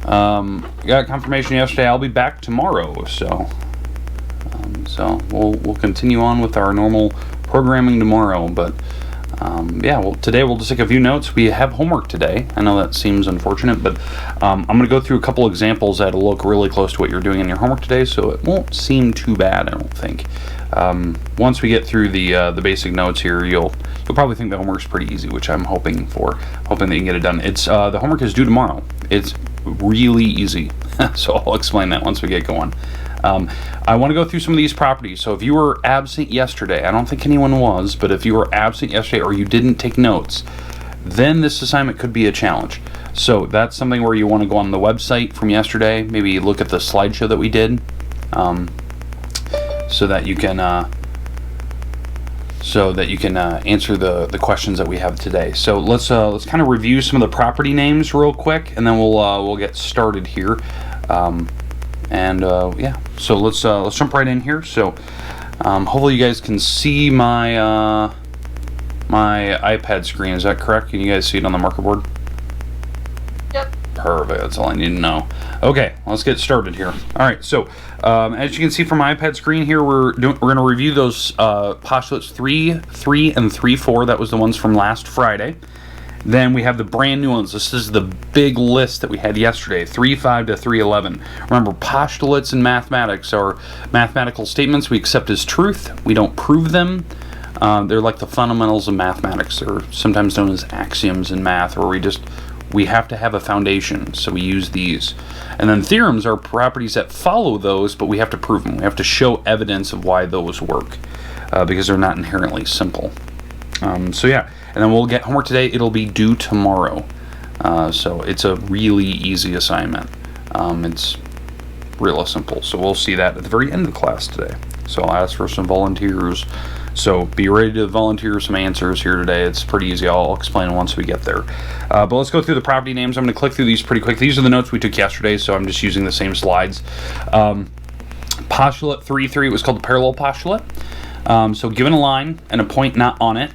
Got confirmation yesterday I'll be back tomorrow, so we'll continue on with our normal programming tomorrow. But yeah, well, today we'll just take a few notes. We have homework today. I know that seems unfortunate, but I'm going to go through a couple examples that'll look really close to what you're doing in your homework today, so it won't seem too bad, I don't think. Once we get through the basic notes here, you'll probably think the homework's pretty easy, which I'm hoping that you can get it done. It's the homework is due tomorrow. It's really easy, so I'll explain that once we get going. I want to go through some of these properties. So if you were absent yesterday, I don't think anyone was, but if you were absent yesterday or you didn't take notes, then this assignment could be a challenge. So that's something where you want to go on the website from yesterday, maybe look at the slideshow that we did, so that you can answer the questions that we have today. So let's kind of review some of the property names real quick, and then we'll get started here. Yeah, so let's jump right in here. So hopefully you guys can see my my iPad screen. Is that correct? Can you guys see it on the marker board? Yep. Perfect. That's all I need to know. Okay, let's get started here. All right. So as you can see from my iPad screen here, we're going to review those postulates 3, 3, and 3, 4. That was the ones from last Friday. Then we have the brand new ones. This is the big list that we had yesterday, 3.5 to 3.11. Remember, postulates in mathematics are mathematical statements we accept as truth. We don't prove them. They're like the fundamentals of mathematics. They're sometimes known as axioms in math, where we have to have a foundation, so we use these. And then theorems are properties that follow those, but we have to prove them. We have to show evidence of why those work, because they're not inherently simple. So yeah, and then we'll get homework today. It'll be due tomorrow. So it's a really easy assignment. It's real simple. So we'll see that at the very end of the class today. So I'll ask for some volunteers. So be ready to volunteer some answers here today. It's pretty easy. I'll explain once we get there. But let's go through the property names. I'm going to click through these pretty quick. These are the notes we took yesterday, so I'm just using the same slides. Postulate 3.3 was called the parallel postulate. So given a line and a point not on it,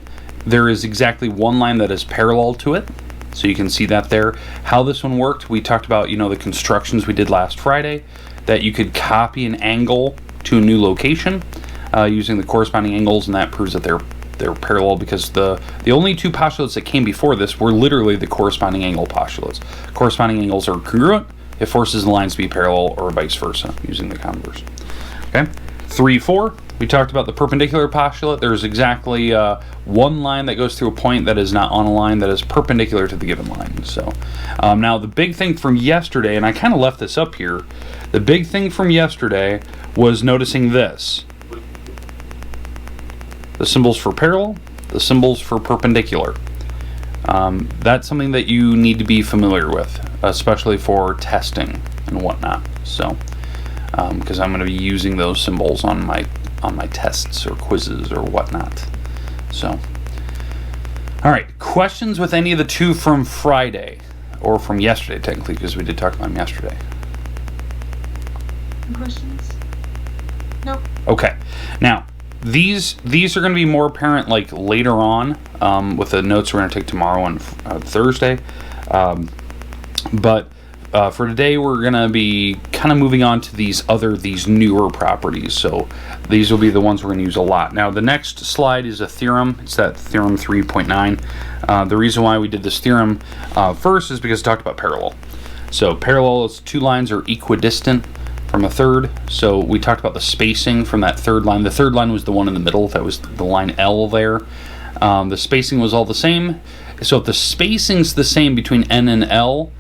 there is exactly one line that is parallel to it. So you can see that there. How this one worked, we talked about, the constructions we did last Friday, that you could copy an angle to a new location using the corresponding angles, and that proves that they're parallel, because the only two postulates that came before this were literally the corresponding angle postulates. Corresponding angles are congruent. It forces the lines to be parallel, or vice versa, using the converse. Okay, 3, 4. We talked about the perpendicular postulate. There's exactly one line that goes through a point that is not on a line that is perpendicular to the given line. So now the big thing from yesterday, and I kind of left this up here, the big thing from yesterday was noticing this. The symbols for parallel, the symbols for perpendicular. That's something that you need to be familiar with, especially for testing and whatnot. So because I'm going to be using those symbols on my tests or quizzes or whatnot. So, all right, questions with any of the two from Friday, or from yesterday technically, because we did talk about them yesterday. Questions? Nope. Okay, now these are going to be more apparent like later on with the notes we're going to take tomorrow and Thursday, but for today, we're going to be kind of moving on to these newer properties. So these will be the ones we're going to use a lot. Now, the next slide is a theorem. It's that theorem 3.9. The reason why we did this theorem first is because it talked about parallel. So parallel is two lines are equidistant from a third. So we talked about the spacing from that third line. The third line was the one in the middle. That was the line L there. The spacing was all the same. So if the spacing's the same between N and L,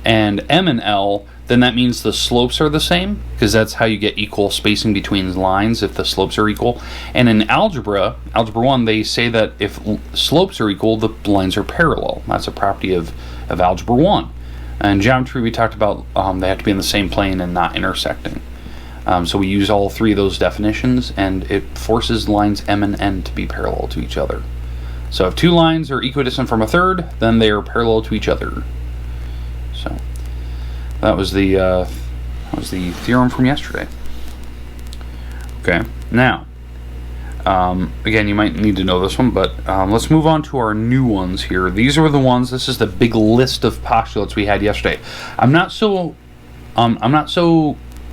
and M and L, then that means the slopes are the same, because that's how you get equal spacing between lines, if the slopes are equal. And in algebra 1, they say that if slopes are equal, the lines are parallel. That's a property of algebra 1. And geometry, we talked about they have to be in the same plane and not intersecting. So we use all three of those definitions, and it forces lines M and N to be parallel to each other. So if two lines are equidistant from a third, then they are parallel to each other. So that was the theorem from yesterday. Okay, now Again, you might need to know this one, but let's move on to our new ones here. These are the ones. This is the big list of postulates we had yesterday. I'm not so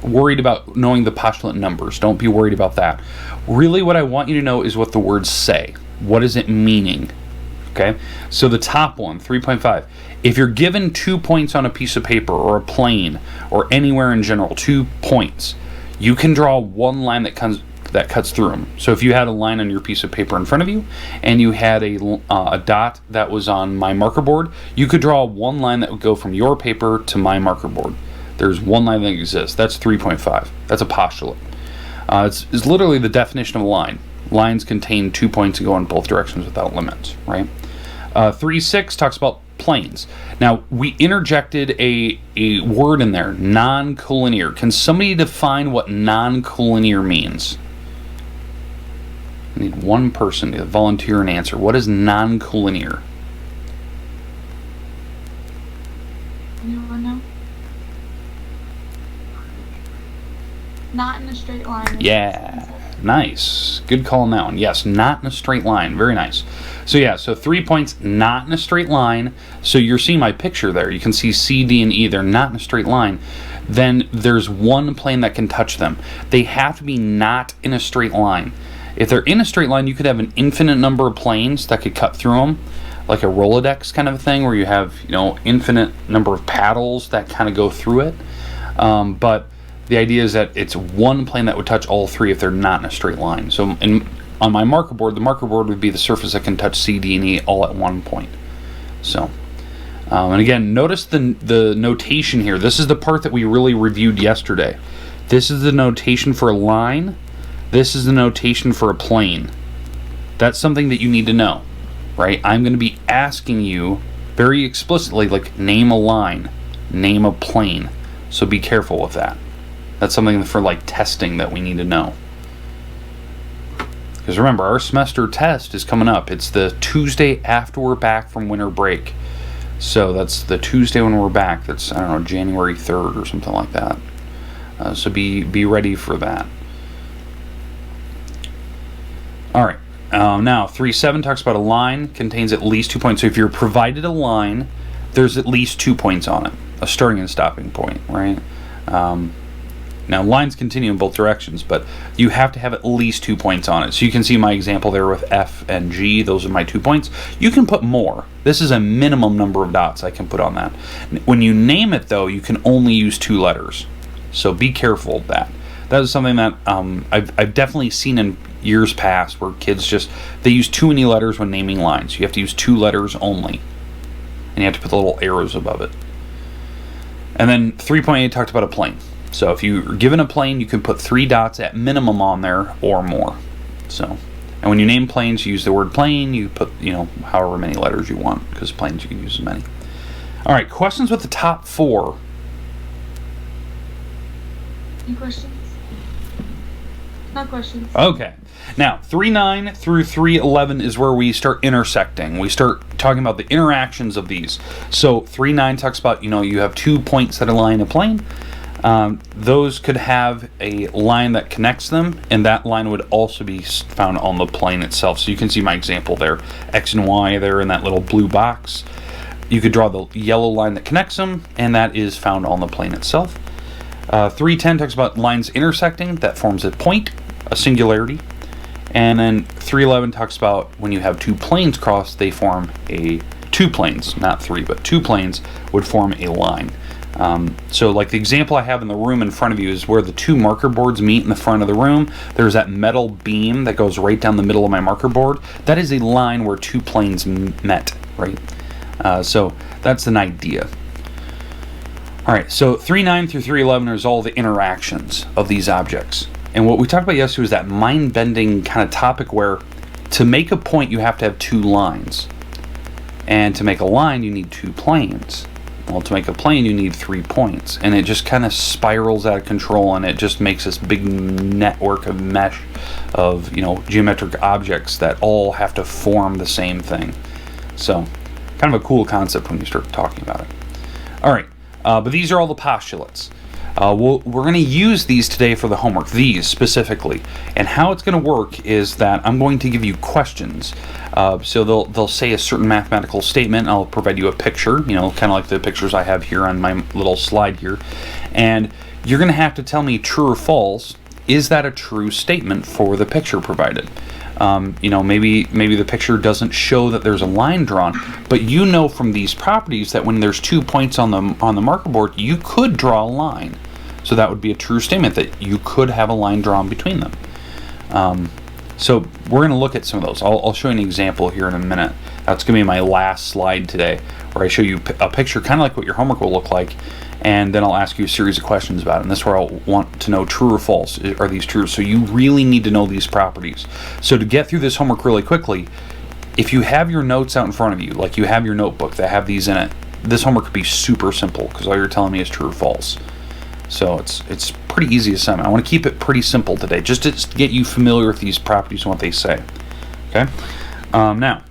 worried about knowing the postulate numbers. Don't be worried about that. Really, what I want you to know is what the words say. What is it meaning? Okay. So the top one, 3.5. If you're given 2 points on a piece of paper or a plane or anywhere in general, 2 points, you can draw one line that cuts through them. So if you had a line on your piece of paper in front of you and you had a dot that was on my marker board, you could draw one line that would go from your paper to my marker board. There's one line that exists. That's 3.5. That's a postulate. It's literally the definition of a line. Lines contain 2 points and go in both directions without limits, right? 3.6 talks about planes. Now, we interjected a word in there, non-collinear. Can somebody define what non-collinear means? I need one person to volunteer an answer. What is non-collinear? Anyone know? Not in a straight line. Yeah, nice. Good call on that one. Yes, not in a straight line. Very nice. So yeah, so 3 points, not in a straight line. So you're seeing my picture there. You can see C, D, and E. They're not in a straight line. Then there's one plane that can touch them. They have to be not in a straight line. If they're in a straight line, you could have an infinite number of planes that could cut through them, like a Rolodex kind of a thing, where you have, infinite number of paddles that kind of go through it. But the idea is that it's one plane that would touch all three if they're not in a straight line. So on my marker board, the marker board would be the surface that can touch C, D, and E all at one point. So, and again, notice the notation here. This is the part that we really reviewed yesterday. This is the notation for a line. This is the notation for a plane. That's something that you need to know, right? I'm going to be asking you very explicitly, like, name a line, name a plane. So be careful with that. That's something for, like, testing that we need to know. Because remember, our semester test is coming up. It's the Tuesday after we're back from winter break. So that's the Tuesday when we're back. That's, I don't know, January 3rd or something like that. So be ready for that. All right. Now, 3.7 talks about a line contains at least 2 points. So if you're provided a line, there's at least 2 points on it. A starting and stopping point, right? Now, lines continue in both directions, but you have to have at least 2 points on it. So you can see my example there with F and G. Those are my 2 points. You can put more. This is a minimum number of dots I can put on that. When you name it, though, you can only use 2 letters. So be careful of that. That is something that I've definitely seen in years past where kids they use too many letters when naming lines. You have to use 2 letters only. And you have to put the little arrows above it. And then 3.8 talked about a plane. So if you're given a plane, you can put 3 dots at minimum on there or more. So, and when you name planes, you use the word plane. You put, however many letters you want, because planes you can use as many. All right, questions with the top 4. Any questions? No questions. Okay. Now, 3.9 through 3.11 is where we start intersecting. We start talking about the interactions of these. So 3.9 talks about, you have 2 points that align a plane. Those could have a line that connects them, and that line would also be found on the plane itself. So you can see my example there, X and Y there in that little blue box. You could draw the yellow line that connects them, and that is found on the plane itself. 3.10 talks about lines intersecting, that forms a point, a singularity. And then 3.11 talks about when you have 2 planes cross, they form 2 planes, not 3, but 2 planes would form a line. So like the example I have in the room in front of you is where the 2 marker boards meet in the front of the room. There's that metal beam that goes right down the middle of my marker board. That is a line where 2 planes met, right? So that's an idea. All right, so 3.9 through 3.11 is all the interactions of these objects. And what we talked about yesterday was that mind-bending kind of topic where to make a point you have to have 2 lines. And to make a line you need 2 planes. Well, to make a plane you need 3 points. And it just kind of spirals out of control, and it just makes this big network of mesh of, geometric objects that all have to form the same thing. So, kind of a cool concept when you start talking about it. All right. But these are all the postulates. we're going to use these today for the homework, these specifically. And how it's going to work is that I'm going to give you questions. So they'll say a certain mathematical statement. I'll provide you a picture, kind of like the pictures I have here on my little slide here. And you're going to have to tell me true or false. Is that a true statement for the picture provided? Maybe the picture doesn't show that there's a line drawn, but you know from these properties that when there's 2 points on the marker board, you could draw a line. So that would be a true statement that you could have a line drawn between them. So we're going to look at some of those. I'll show you an example here in a minute. That's going to be my last slide today, where I show you a picture kind of like what your homework will look like, and then I'll ask you a series of questions about it. And this is where I'll want to know true or false. Are these true? So you really need to know these properties. So to get through this homework really quickly, if you have your notes out in front of you, like you have your notebook that have these in it, this homework could be super simple because all you're telling me is true or false. So it's pretty easy assignment. I want to keep it pretty simple today, just to get you familiar with these properties and what they say. Okay. Now,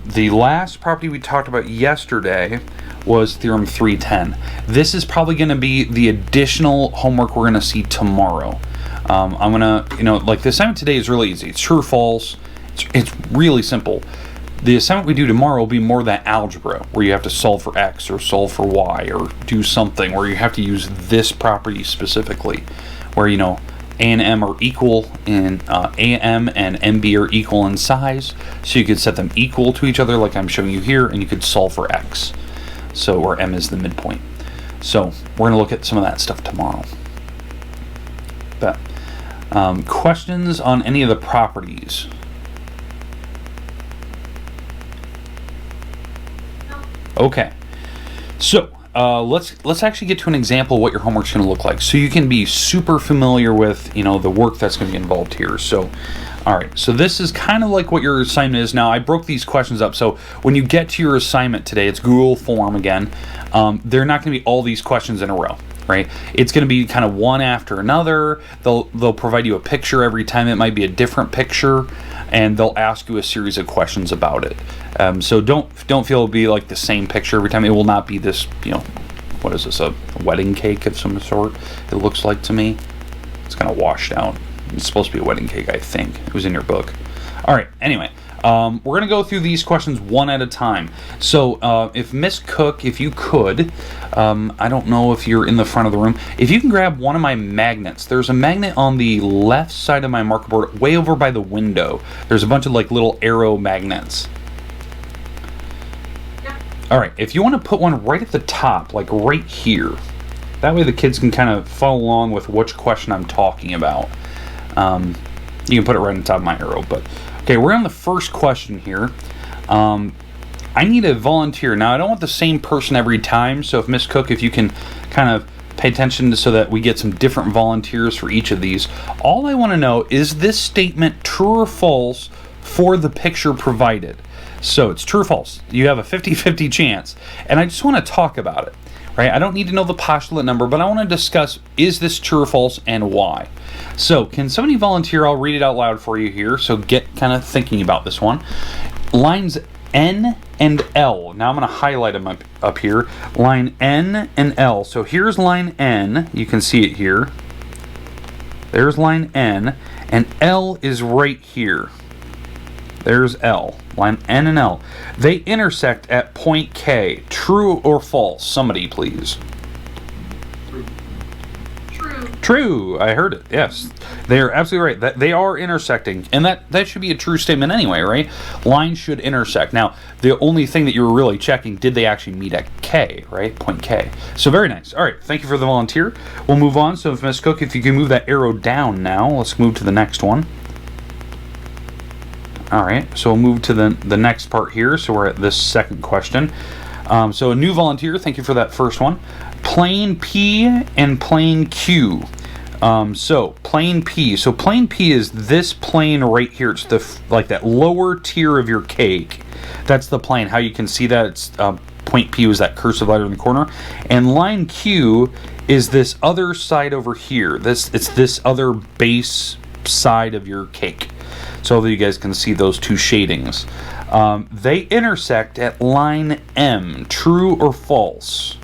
the last property we talked about yesterday was Theorem 310. This is probably going to be the additional homework we're going to see tomorrow. I'm going to, like the assignment today is really easy. It's true or false. It's really simple. The assignment we do tomorrow will be more that algebra, where you have to solve for x or solve for y or do something where you have to use this property specifically, where a and m are equal in am and mb are equal in size, so you could set them equal to each other like I'm showing you here, and you could solve for x, so where m is the midpoint. So we're going to look at some of that stuff tomorrow. But questions on any of the properties? Okay, so let's actually get to an example of what your homework's going to look like, so you can be super familiar with the work that's going to be involved here. So, all right, so this is kind of like what your assignment is now. I broke these questions up, so when you get to your assignment today, it's Google form again. They're not going to be all these questions in a row, right? It's going to be kind of one after another. They'll provide you a picture every time. It might be a different picture, and they'll ask you a series of questions about it. So don't feel it'll be like the same picture every time. It will not be this, what is this, a wedding cake of some sort? It looks like to me. It's kind of washed out. It's supposed to be a wedding cake, I think. It was in your book. All right, anyway. We're going to go through these questions one at a time. So if Miss Cook, if you could, I don't know if you're in the front of the room, if you can grab one of my magnets. There's a magnet on the left side of my marker board, way over by the window. There's a bunch of like little arrow magnets. All right, if you want to put one right at the top, like right here, that way the kids can kind of follow along with which question I'm talking about. You can put it right on top of my arrow, but okay, we're on the first question here. I need a volunteer. Now, I don't want the same person every time, so if Miss Cook, if you can kind of pay attention so that we get some different volunteers for each of these. All I want to know is this statement true or false for the picture provided. So it's true or false. You have a 50-50 chance, and I just want to talk about it, right? I don't need to know the postulate number, but I want to discuss, is this true or false and why? So can somebody volunteer? I'll read it out loud for you here, so get kind of thinking about this one. Lines N and L. Now I'm going to highlight them up here. Line N and L. So here's line N. You can see it here. There's line N, and L is right here. There's L. Line N and L. They intersect at point K. True or false? Somebody, please. True. True. I heard it. Yes. They are absolutely right. That they are intersecting. And that should be a true statement anyway, right? Lines should intersect. Now, the only thing that you were really checking, did they actually meet at K, right? Point K. So very nice. All right. Thank you for the volunteer. We'll move on. So if Ms. Cook, if you can move that arrow down now, let's move to the next one. All right, so we'll move to the next part here. So we're at this second question. So a new volunteer, thank you for that first one. Plane P and plane Q. So plane P. So plane P is this plane right here. It's like that lower tier of your cake. That's the plane. How you can see that, it's point P was that cursive letter in the corner. And line Q is this other side over here. It's this other base side of your cake. So that you guys can see those two shadings. They intersect at line M. True or false?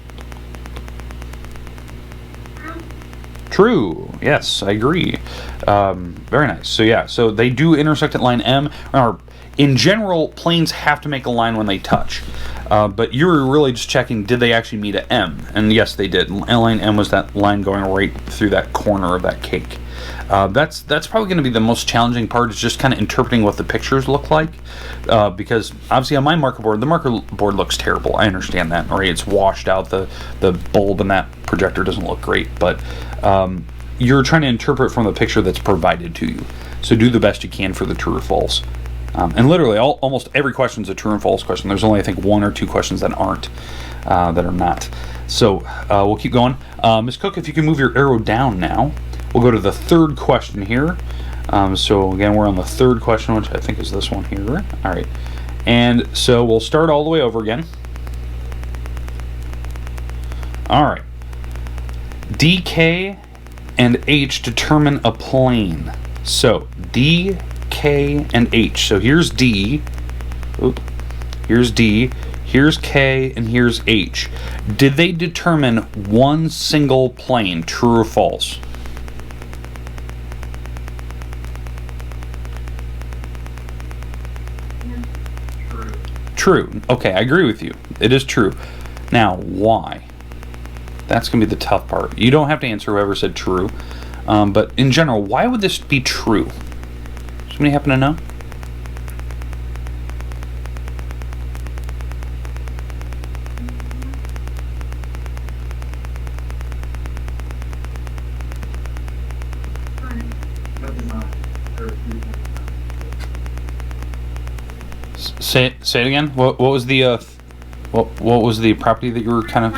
True. Yes, I agree. Very nice. So yeah, so they do intersect at line M. Or in general, planes have to make a line when they touch. But you were really just checking, did they actually meet at M? And yes, they did. Line M was that line going right through that corner of that cake. That's probably going to be the most challenging part, is just kind of interpreting what the pictures look like. Because obviously on my marker board, the marker board looks terrible. I understand that, right? It's washed out. The bulb in that projector doesn't look great. But you're trying to interpret from the picture that's provided to you. So do the best you can for the true or false. And literally, almost every question is a true and false question. There's only, I think, 1 or 2 questions that aren't, that are not. So we'll keep going. Ms. Cook, if you can move your arrow down now, we'll go to the third question here. So again, we're on the third question, which I think is this one here. All right. And so we'll start all the way over again. All right. D, K, and H determine a plane. So D, K, and H. So here's D. Oop. Here's D. Here's K, and here's H. Did they determine one single plane, true or false? True. Okay, I agree with you. It is true. Now, why? That's going to be the tough part. You don't have to answer whoever said true. But in general, why would this be true? Somebody happen to know? Say it again. What was the what was the property that you were kind of?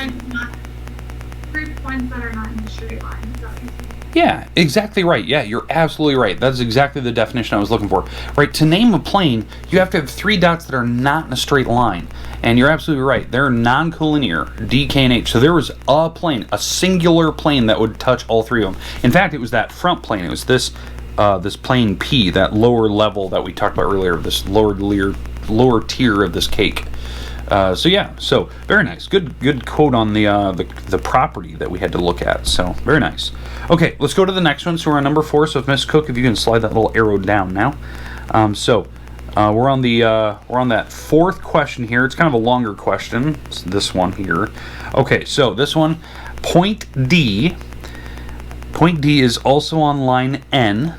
3 points that are not in a straight line. Is that what you're saying? Yeah, exactly right. Yeah, you're absolutely right. That's exactly the definition I was looking for. Right, to name a plane, you have to have 3 dots that are not in a straight line. And you're absolutely right. They're non-collinear, D, K, and H. So there was a plane, a singular plane that would touch all 3 of them. In fact, it was that front plane. It was this this plane P, that lower level that we talked about earlier, this lower tier of this cake. So yeah, so very nice. Good quote on the property that we had to look at. So very nice. Okay, let's go to the next one. So we're on number 4. So if Miss Cook, if you can slide that little arrow down now. We're on that 4th question here. It's kind of a longer question. It's this one here. Okay, so this one, point D. Point D is also on line N.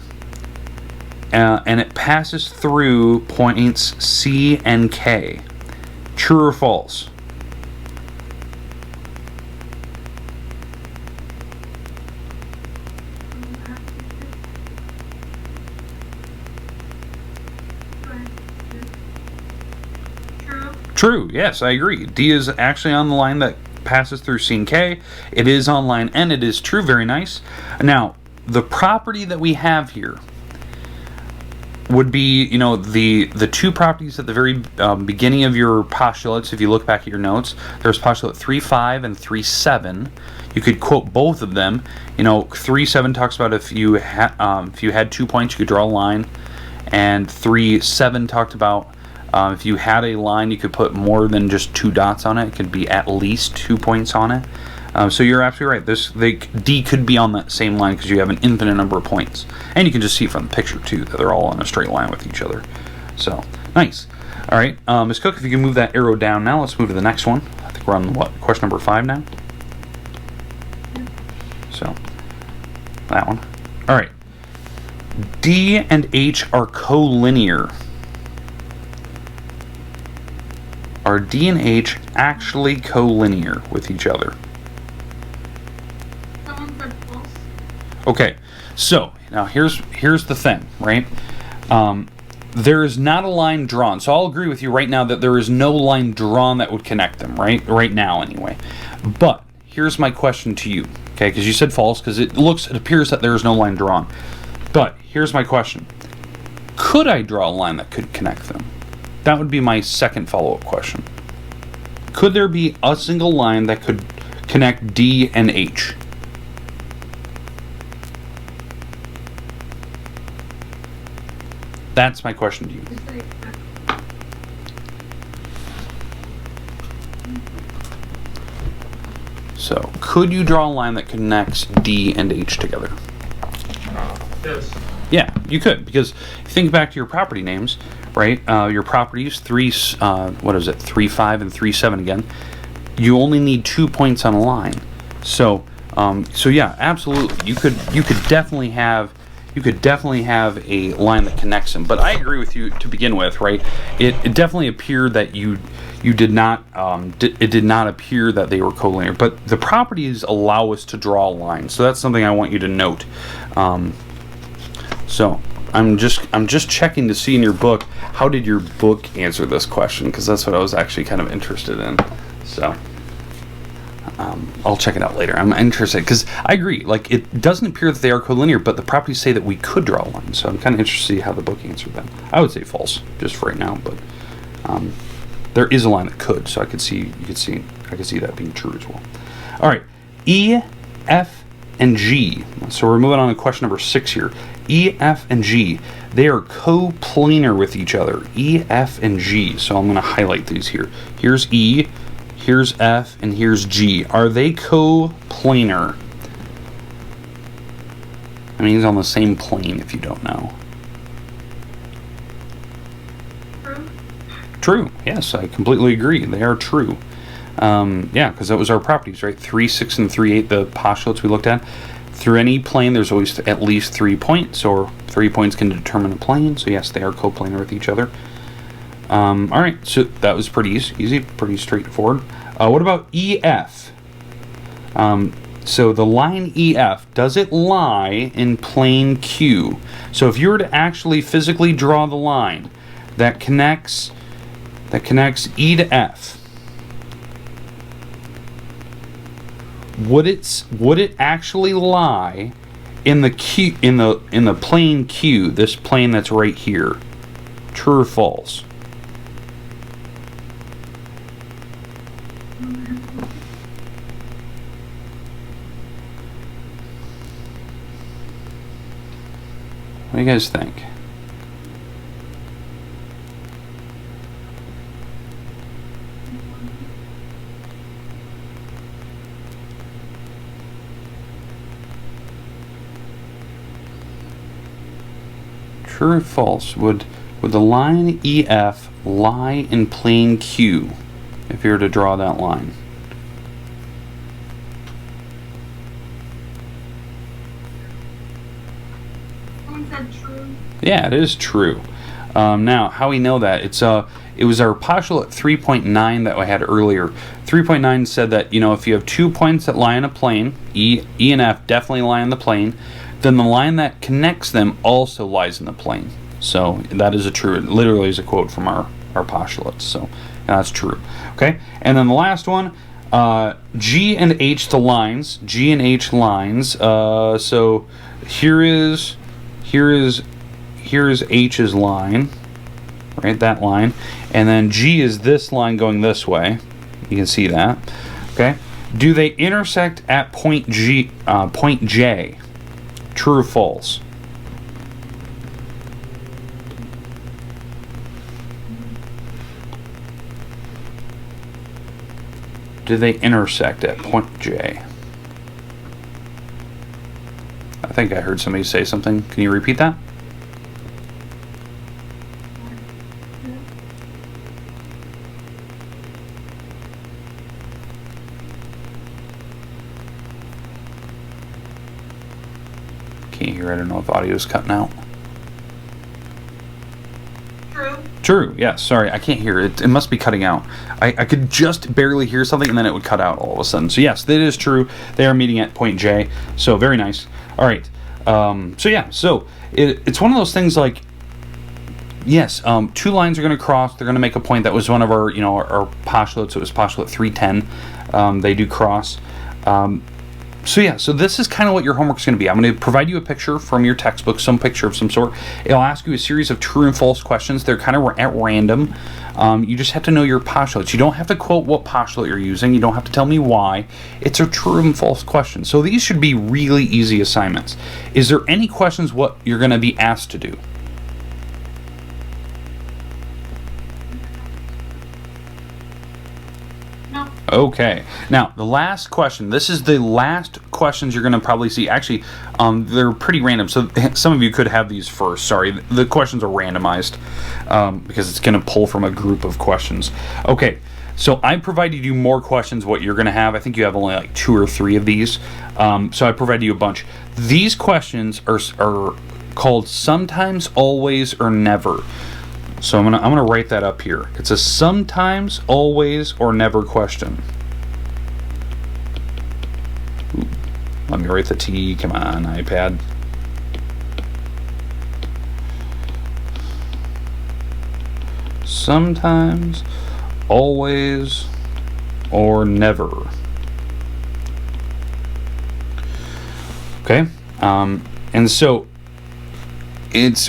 And it passes through points C and K. True or false? True, yes, I agree. D is actually on the line that passes through C and K. It is on line N. It is true. Very nice. Now, the property that we have here would be, the 2 properties at the very beginning of your postulates. If you look back at your notes, there's postulate 3.5 and 3.7. You could quote both of them. 3.7 talks about if you had 2 points, you could draw a line, and 3.7 talked about if you had a line, you could put more than just 2 dots on it. It could be at least 2 points on it. So you're absolutely right. D could be on that same line because you have an infinite number of points. And you can just see from the picture, too, that they're all in a straight line with each other. So, nice. All right, Ms. Cook, if you can move that arrow down now, let's move to the next one. I think we're on, question number 5 now? So, that one. All right. D and H are collinear. Are D and H actually collinear with each other? Okay, so now here's the thing, right? There is not a line drawn, so I'll agree with you right now that there is no line drawn that would connect them, right now anyway. But here's my question to you, okay? Because you said false, because it appears that there is no line drawn. But here's my question: could I draw a line that could connect them? That would be my second follow-up question. Could there be a single line that could connect D and H? That's my question to you. So, could you draw a line that connects D and H together? Yes. Yeah, you could, because think back to your property names, right? Your properties, 3, 5 and 3, 7 again. You only need 2 points on a line. So yeah, absolutely. You could definitely have a line that connects them. But I agree with you to begin with, right? It definitely appeared that you did not it did not appear that they were collinear. But the properties allow us to draw a line. So that's something I want you to note. So I'm just checking to see in your book, how did your book answer this question? Because that's what I was actually kind of interested in. So I'll check it out later. I'm interested because I agree. Like, it doesn't appear that they are collinear, but the properties say that we could draw a line. So I'm kind of interested to see how the book answered that. I would say false, just for right now, but there is a line that could. So I could see that being true as well. All right, E, F, and G. So we're moving on to question number 6 here. E, F, and G. They are coplanar with each other. E, F, and G. So I'm going to highlight these here. Here's E, here's F, and here's G. Are they coplanar? I mean, it's on the same plane if you don't know. True. True. Yes, I completely agree. They are true. Yeah, because that was our properties, right? 3, 6, and 3, 8, the postulates we looked at. Through any plane, there's always at least 3 points, or 3 points can determine a plane. So yes, they are coplanar with each other. All right, so that was pretty easy, pretty straightforward. What about EF? So the line EF, does it lie in plane Q? So if you were to actually physically draw the line that connects E to F, would it actually lie in the Q in the plane Q, this plane that's right here? True or false? What do you guys think? True or false? Would the line EF lie in plane Q if you were to draw that line? Someone said true. Yeah, it is true. Now, how we know that? It was our postulate 3.9 that I had earlier. 3.9 said that, if you have 2 points that lie in a plane, E and F definitely lie in the plane, then the line that connects them also lies in the plane. So that is it literally is a quote from our postulates. So that's true. Okay, and then the last one, G and H, the lines. G and H lines. So here is H's line, right? That line, and then G is this line going this way. You can see that. Okay. Do they intersect at point J? True or false? Do they intersect at point J? I think I heard somebody say something. Can you repeat that? Can't hear. I don't know if audio is cutting out. True. True. Yeah. Sorry, I can't hear it. It must be cutting out. I could just barely hear something, and then it would cut out all of a sudden. So yes, that is true. They are meeting at point J. So very nice. All right. So yeah. So it's one of those things like, yes, 2 lines are going to cross. They're going to make a point. That was one of our our postulates. It was postulate 310. They do cross. So yeah, so this is kind of what your homework is going to be. I'm going to provide you a picture from your textbook, some picture of some sort. It'll ask you a series of true and false questions. They're kind of at random. You just have to know your postulates. You don't have to quote what postulate you're using. You don't have to tell me why. It's a true and false question. So these should be really easy assignments. Is there any questions what you're going to be asked to do? No, No. Okay. Now, the last question. This is the last questions you're going to probably see. Actually, they're pretty random. So some of you could have these first. Sorry. The questions are randomized because it's going to pull from a group of questions. Okay. So I provided you more questions what you're going to have. I think you have only like 2 or 3 of these. So I provided you a bunch. These questions are called sometimes, always, or never. So I'm gonna write that up here. It's a sometimes, always, or never question. Ooh, let me write the T. Come on, iPad. Sometimes, always, or never. Okay. And so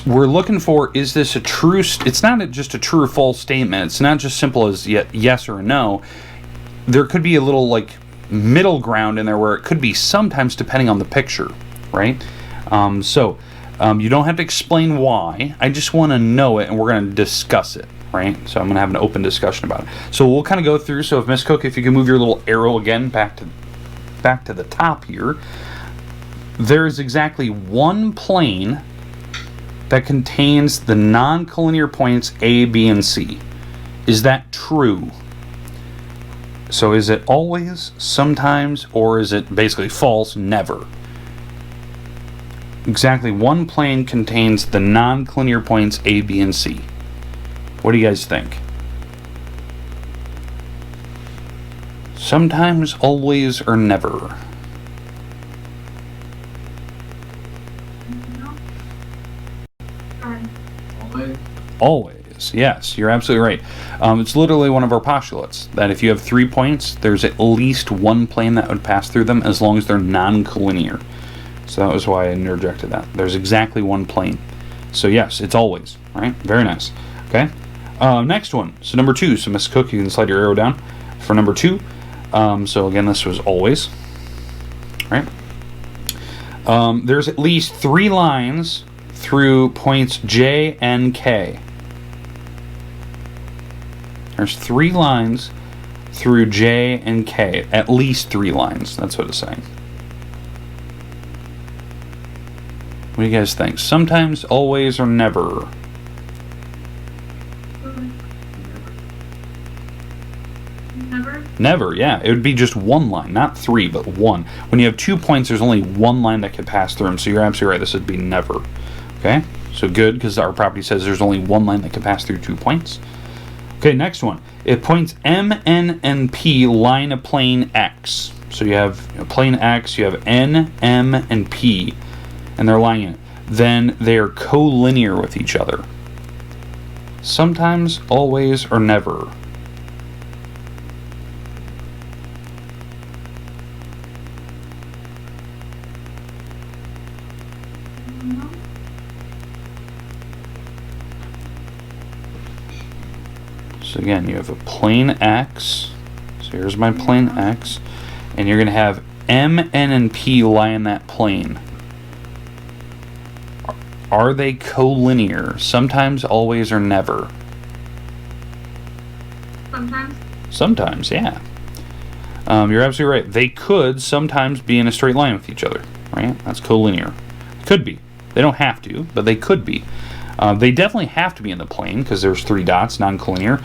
we're looking for, is this a true, it's not just a true or false statement. It's not just simple as yes or no. There could be a little like middle ground in there where it could be sometimes depending on the picture, right? You don't have to explain why. I just want to know it and we're going to discuss it, right? So I'm going to have an open discussion about it. So we'll kind of go through. So if Miss Cook, if you can move your little arrow again back to the top here, there's exactly one plane that contains the non-collinear points A, B, and C. Is that true? So is it always, sometimes, or is it basically false, never? Exactly one plane contains the non-collinear points A, B, and C. What do you guys think? Sometimes, always, or never? Always, yes, you're absolutely right. It's literally one of our postulates that if you have 3 points, there's at least one plane that would pass through them as long as they're non-collinear. So that was why I interjected that. There's exactly one plane. So yes, it's always, right? Very nice. Okay. Next one. So number 2. So Miss Cook, you can slide your arrow down for number 2. So again, this was always, right? There's at least 3 lines through points J and K. There's 3 lines through J and K. At least 3 lines. That's what it's saying. What do you guys think? Sometimes, always, or never? Never. Never, yeah. It would be just 1 line, not 3, but 1. When you have 2 points, there's only 1 line that could pass through them, so you're absolutely right. This would be never. Okay? So good, because our property says there's only 1 line that can pass through 2 points. Okay, next one. If points M, N, and P line a plane X. So you have plane X, you have N, M, and P, and they're lining it. Then they are collinear with each other. Sometimes, always, or never. So again, you have a plane X. So here's my plane X. And you're going to have M, N, and P lie in that plane. Are they collinear? Sometimes, always, or never? Sometimes. Sometimes, yeah. You're absolutely right. They could sometimes be in a straight line with each other, right? That's collinear. Could be. They don't have to, but they could be. They definitely have to be in the plane because there's 3 dots, non-collinear,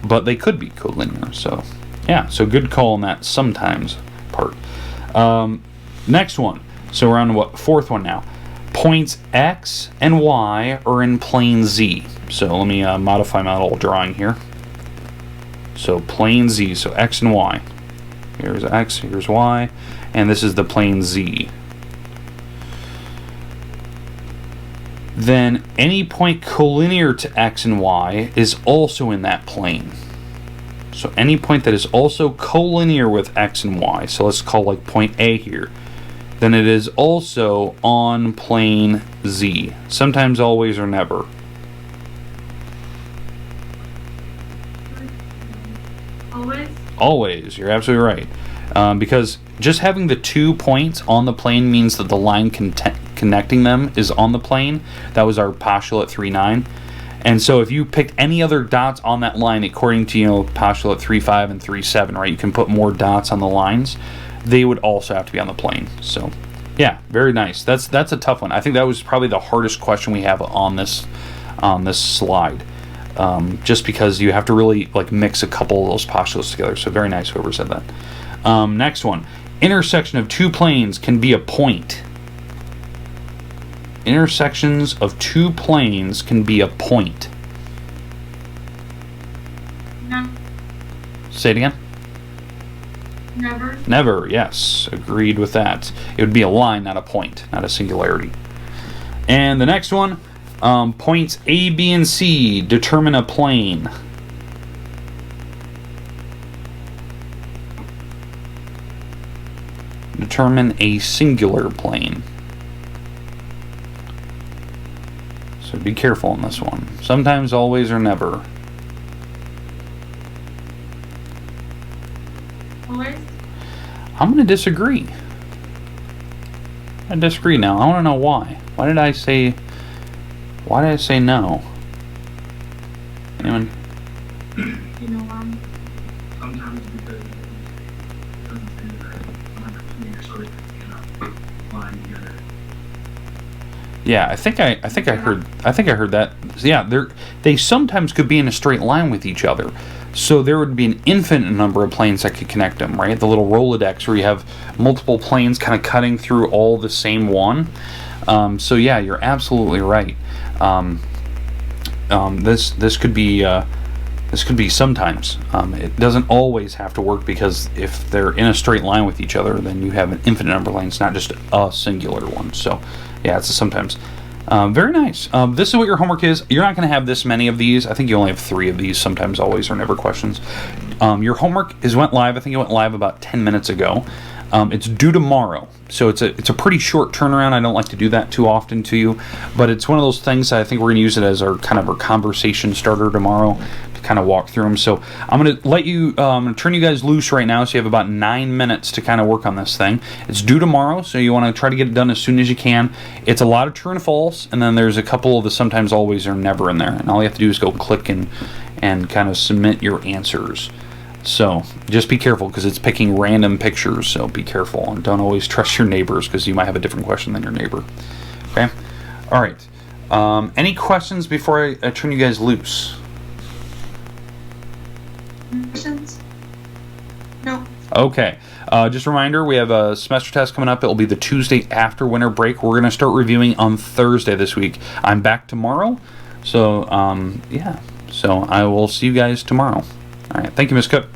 but they could be collinear. So, yeah, so good call on that sometimes part. Next one. So we're on what 4th one now. Points X and Y are in plane Z. So let me modify my little drawing here. So plane Z, so X and Y. Here's X, here's Y, and this is the plane Z. Then any point collinear to X and Y is also in that plane. So any point that is also collinear with X and Y, so let's call like point A here, then it is also on plane Z. Sometimes, always, or never. Always. Always, you're absolutely right. Because just having the 2 points on the plane means that the line connecting them is on the plane. That was our postulate 3.9. And so if you picked any other dots on that line, according to, you know, postulate 3.5 and 3.7, right, you can put more dots on the lines. They would also have to be on the plane. So, yeah, very nice. That's a tough one. I think that was probably the hardest question we have on this slide, just because you have to really like mix a couple of those postulates together. So very nice, whoever said that. Next one: intersection of two planes can be a point. Intersections of two planes can be a point. No, Say it again. never. Never, yes. Agreed with that. It would be a line, not a point, not a singularity. And the next one, points A, B, and C determine a plane. Determine a singular plane. So be careful on this one. Sometimes, always, or never. Always. I'm going to disagree. I disagree now. I want to know why. Why did I say no? Anyone? You know why? Sometimes because it doesn't say that non-collinear, so they cannot line together. Yeah, I think I heard that. Yeah, they sometimes could be in a straight line with each other. So there would be an infinite number of planes that could connect them, right? The little Rolodex where you have multiple planes kind of cutting through all the same one. So yeah, you're absolutely right. This could be sometimes. It doesn't always have to work, because if they're in a straight line with each other, then you have an infinite number of lanes, not just a singular one. So yeah, it's a sometimes. Very nice. This is what your homework is. You're not going to have this many of these. I think you only have 3 of these, sometimes, always, or never questions. Your homework went live. I think it went live about 10 minutes ago. It's due tomorrow, so it's a pretty short turnaround. I don't like to do that too often to you, but it's one of those things that I think we're going to use it as our kind of our conversation starter tomorrow to kind of walk through them. So I'm going to let you, I'm going to turn you guys loose right now, so you have about 9 minutes to kind of work on this thing. It's due tomorrow, so you want to try to get it done as soon as you can. It's a lot of true and false, and then there's a couple of the sometimes, always, or never in there, and all you have to do is go click and kind of submit your answers. So just be careful, because it's picking random pictures, so be careful, and don't always trust your neighbors, because you might have a different question than your neighbor. Okay? All right. Any questions before I turn you guys loose? Questions? No. Okay. Just a reminder, we have a semester test coming up. It will be the Tuesday after winter break. We're going to start reviewing on Thursday this week. I'm back tomorrow. So, yeah. So I will see you guys tomorrow. All right. Thank you, Ms. Cook.